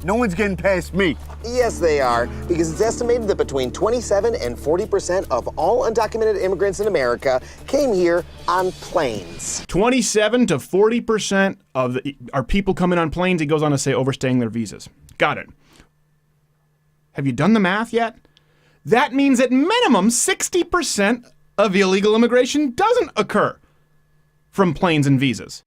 No one's getting past me. Yes, they are, because it's estimated that between 27 and 40% of all undocumented immigrants in America came here on planes. 27 to 40% of our people coming on planes, he goes on to say, overstaying their visas. Got it. Have you done the math yet? That means at minimum 60% of illegal immigration doesn't occur from planes and visas.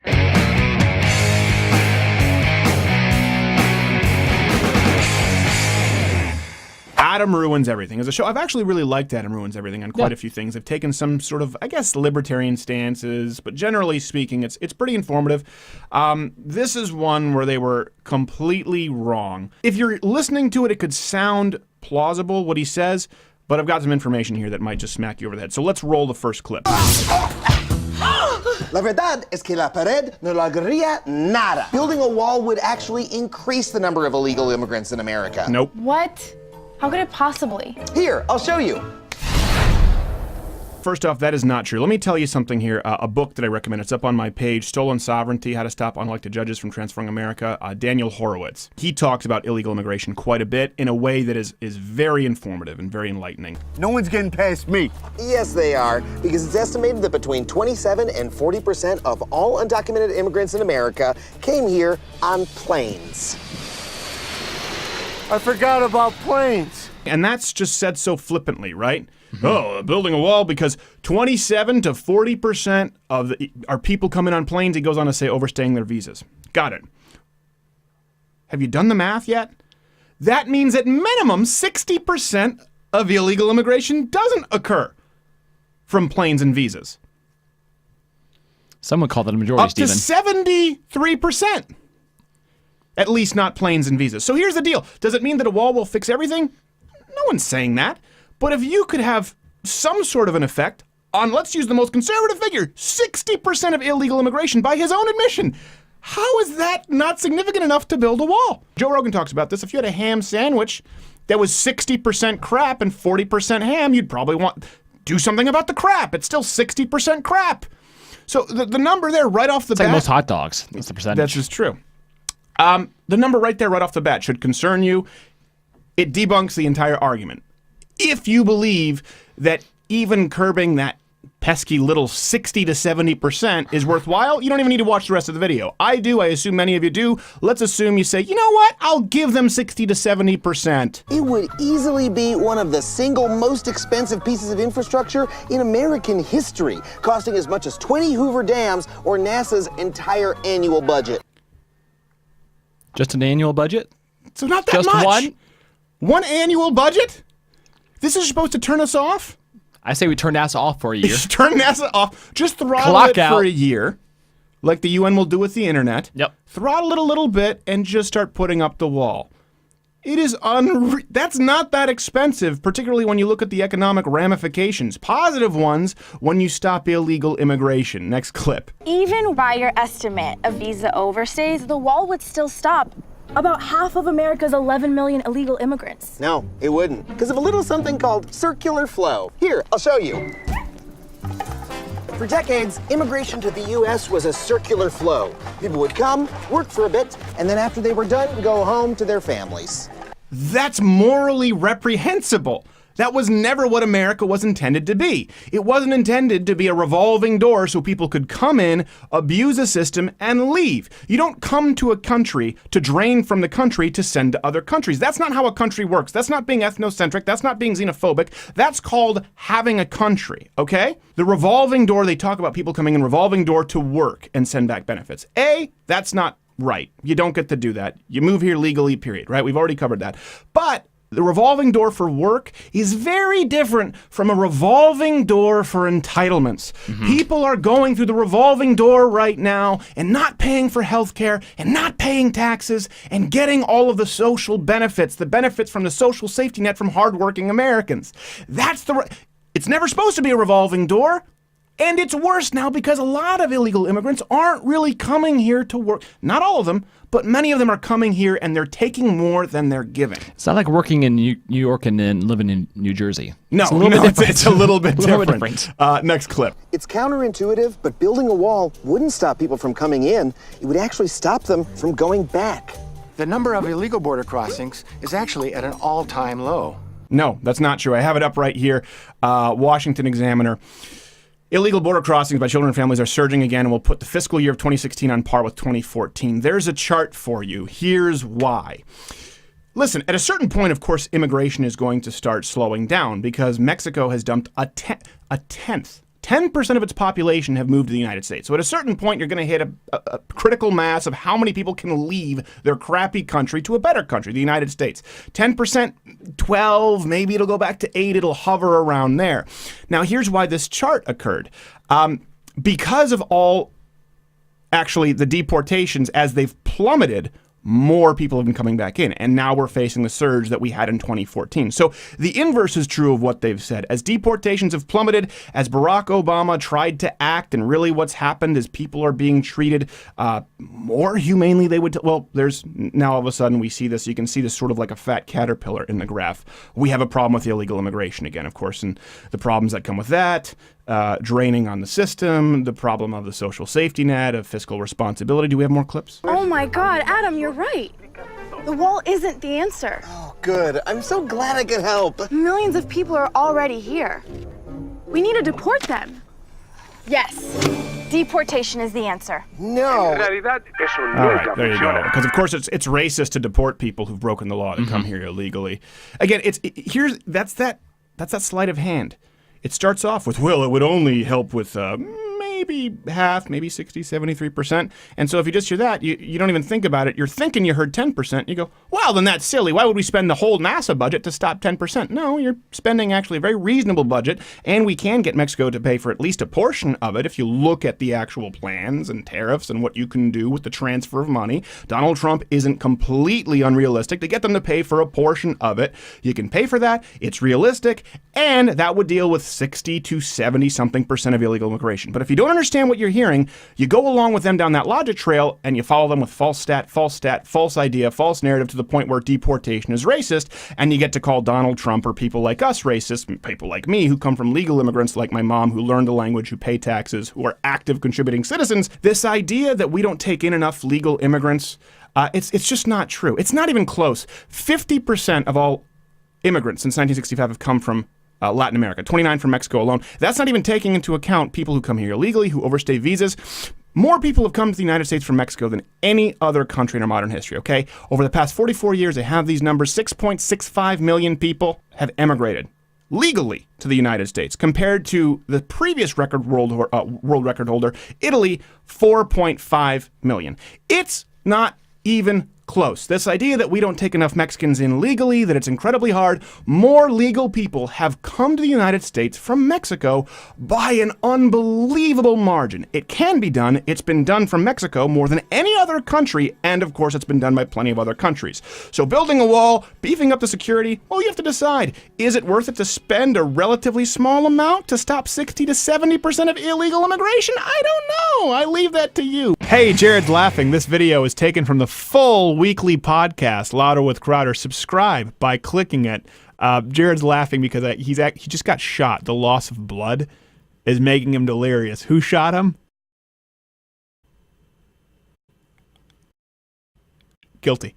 Adam Ruins Everything is a show. I've actually really liked Adam Ruins Everything on quite a few things. They've taken some sort of, I guess, libertarian stances, but generally speaking, it's pretty informative. This is one where they were completely wrong. If you're listening to it, it could sound plausible, what he says, but I've got some information here that might just smack you over the head. So let's roll the first clip. La verdad es que la pared no lograría nada. Building a wall would actually increase the number of illegal immigrants in America. Nope. What? How could it possibly? Here, I'll show you. First off, that is not true. Let me tell you something here. A book that I recommend. It's up on my page, Stolen Sovereignty, How to Stop Unelected Judges from Transforming America. Daniel Horowitz. He talks about illegal immigration quite a bit in a way that is very informative and very enlightening. No one's getting past me. Yes, they are, because it's estimated that between 27 and 40% of all undocumented immigrants in America came here on planes. I forgot about planes. And that's just said so flippantly, right? Oh, building a wall because 27 to 40% of our people coming on planes, he goes on to say, overstaying their visas. Got it. Have you done the math yet? That means at minimum 60% of illegal immigration doesn't occur from planes and visas. Some would call that a majority, Up to 73%. At least not planes and visas. So here's the deal. Does it mean that a wall will fix everything? No one's saying that. But if you could have some sort of an effect on, let's use the most conservative figure, 60% of illegal immigration by his own admission, how is that not significant enough to build a wall? Joe Rogan talks about this. If you had a ham sandwich that was 60% crap and 40% ham, you'd probably do something about the crap. It's still 60% crap. So the number there right off the bat. It's like most hot dogs. That's the percentage. That's just true. The number right there, right off the bat, should concern you. It debunks the entire argument. If you believe that even curbing that pesky little 60 to 70% is worthwhile, you don't even need to watch the rest of the video. I do. I assume many of you do. Let's assume you say, you know what? I'll give them 60 to 70%. It would easily be one of the single most expensive pieces of infrastructure in American history, costing as much as 20 Hoover dams or NASA's entire annual budget. Just an annual budget? So not that Just much. one? One annual budget? This is supposed to turn us off? I say we turn NASA off for a year. Turn NASA off. Just throttle Clock it out. for a year, like the UN will do with the internet. Yep. Throttle it a little bit and just start putting up the wall. It is that's not that expensive, particularly when you look at the economic ramifications. Positive ones when you stop illegal immigration. Next clip. Even by your estimate of visa overstays, the wall would still stop about half of America's 11 million illegal immigrants. No, it wouldn't, because of a little something called circular flow. Here, I'll show you. For decades, immigration to the U.S. was a circular flow. People would come, work for a bit, and then after they were done, go home to their families. That's morally reprehensible. That was never what America was intended to be. It wasn't intended to be a revolving door so people could come in, abuse a system, and leave. You don't come to a country to drain from the country to send to other countries. That's not how a country works. That's not being ethnocentric. That's not being xenophobic. That's called having a country, okay? The revolving door, they talk about people coming in revolving door to work and send back benefits. That's not right. You don't get to do that. You move here legally, period, right? We've already covered that. But the revolving door for work is very different from a revolving door for entitlements. People are going through the revolving door right now and not paying for health care and not paying taxes and getting all of the social benefits, the benefits from the social safety net from hardworking Americans. It's never supposed to be a revolving door. And it's worse now because a lot of illegal immigrants aren't really coming here to work. Not all of them, but many of them are coming here and they're taking more than they're giving. It's not like working in New York and then living in New Jersey. No, it's a little bit different. It's a little bit different. different. Next clip. It's counterintuitive, but building a wall wouldn't stop people from coming in. It would actually stop them from going back. The number of illegal border crossings is actually at an all-time low. No, that's not true. I have it up right here. Washington Examiner. Illegal border crossings by children and families are surging again, and will put the fiscal year of 2016 on par with 2014. There's a chart for you. Here's why. Listen, at a certain point, of course, immigration is going to start slowing down because Mexico has dumped a tenth. 10% of its population have moved to the United States. So at a certain point, you're going to hit a critical mass of how many people can leave their crappy country to a better country, the United States. 10%, 12, maybe it'll go back to 8. It'll hover around there. Now, here's why this chart occurred. Because of the deportations, as they've plummeted, more people have been coming back in. And now we're facing the surge that we had in 2014. So the inverse is true of what they've said. As deportations have plummeted, as Barack Obama tried to act, and really what's happened is people are being treated more humanely, they would. Well, there's now all of a sudden we see this. You can see this sort of like a fat caterpillar in the graph. We have a problem with illegal immigration again, of course, and the problems that come with that. Draining on the system, the problem of the social safety net, of fiscal responsibility. Do we have more clips? Oh my God, Adam, you're right. The wall isn't the answer. Oh, good. I'm so glad I could help. Millions of people are already here. We need to deport them. Yes, deportation is the answer. No. All right, there you go. Because of course it's racist to deport people who've broken the law to come here illegally. Again, that's that sleight of hand. It starts off with, well, it would only help with maybe half, maybe 60, 73%. And so if you just hear that, you don't even think about it. You're thinking you heard 10%. You go, well, then that's silly. Why would we spend the whole NASA budget to stop 10%? No, you're spending actually a very reasonable budget, and we can get Mexico to pay for at least a portion of it if you look at the actual plans and tariffs and what you can do with the transfer of money. Donald Trump isn't completely unrealistic to get them to pay for a portion of it. You can pay for that. It's realistic, and that would deal with 60 to 70 something percent of illegal immigration. But if you don't understand what you're hearing, you go along with them down that logic trail and you follow them with false idea, false narrative to the point where deportation is racist, and you get to call Donald Trump or people like us racist, people like me who come from legal immigrants like my mom who learned the language, who pay taxes, who are active contributing citizens. This idea that we don't take in enough legal immigrants, it's just not true. It's not even close. 50% of all immigrants since 1965 have come from Latin America, 29 from Mexico alone. That's not even taking into account people who come here illegally, who overstay visas. More people have come to the United States from Mexico than any other country in our modern history, okay? Over the past 44 years, I have these numbers. 6.65 million people have emigrated legally to the United States, compared to the previous world record holder, Italy, 4.5 million. It's not even close. This idea that we don't take enough Mexicans in legally, that it's incredibly hard. More legal people have come to the United States from Mexico by an unbelievable margin. It can be done. It's been done from Mexico more than any other country, and of course it's been done by plenty of other countries. So building a wall, beefing up the security, well, you have to decide, is it worth it to spend a relatively small amount to stop 60 to 70% of illegal immigration? I don't know. I leave that to you. Hey, Jared's laughing. This video is taken from the full weekly podcast, Louder with Crowder. Subscribe by clicking it. Jared's laughing because he just got shot. The loss of blood is making him delirious. Who shot him? Guilty.